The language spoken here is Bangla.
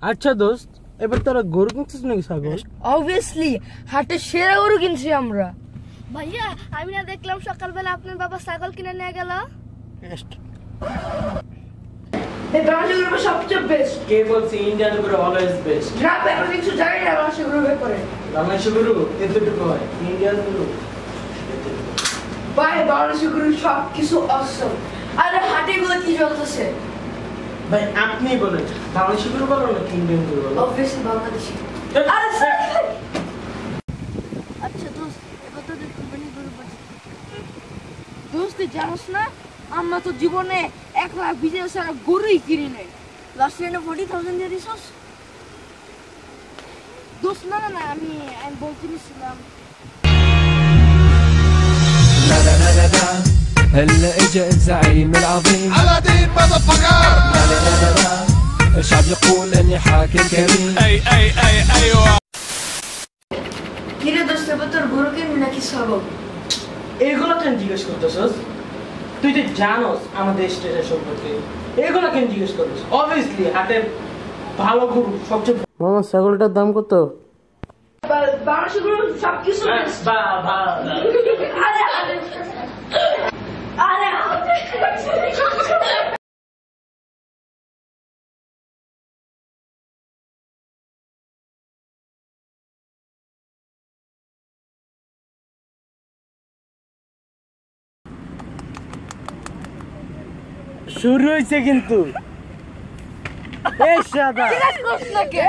আচ্ছা দোস্ত, এবার তোরা গরু কিনছিস নাকি ছাগল? অবভিয়াসলি হাটে সেরা গরু কিনছি আমরা। ভাইয়া আমি না দেখলাম সকালবেলা আপনার বাবা ছাগল কিনে নিয়ে গেল। এই বাংলাদেশের গরু সবচেয়ে বেস্ট। কে বলছে ইন্ডিয়ান গরু অলওয়েজ বেস্ট? না ব্যাপার কিছু জানি না বাংলাদেশের গরু ব্যাপারে। বাংলাদেশের গরু এতটুকু হয়, ইন্ডিয়ান গরু ভাই বাংলাদেশের গরু সব কিছু অসম। আরে হাটে গুলো কি চলতেছে? ভাই আপনি বলেন বাংলাদেশের গরু বলো নাকি ইন্ডিয়ান গরু বলো? অবভিয়াসলি বাংলাদেশি। আরে আচ্ছা দোস্ত এবার তো কুরবানি গরু পাচ্ছি। দোস্ত তুই জানোস না আমরা তো জীবনে 1,20,000 ছাড়া গরুই কিনি নাই। লাস্ট ইয়ারে 40,000 দিয়ে দিছস। দোস্ত না না না আমি বলতে নিছিলাম هلا اجا الزعيم العظيم على دين مضفقر لا لا لا لا لا الشعب يقول اني حاكم كريم اي اي اي ايوه কিরে দোস্ত এবার তোর গরু কিনবি নাকি ছাগল? এগুলো কেন জিজ্ঞেস করতেছস? তুই তো জানোস আমাদের স্টেটের সম্পর্কে, এগুলো কেন জিজ্ঞেস করিস? অবভিয়াসলি হাটের ভালো গরু সবচেয়ে। মামা ছাগলটার দাম কত? বাংলাদেশের গরু সব কিছু বেস্ট। আরে আরে শুরু হয়েছে কিন্তু। এই শালা কি করছ নাকি?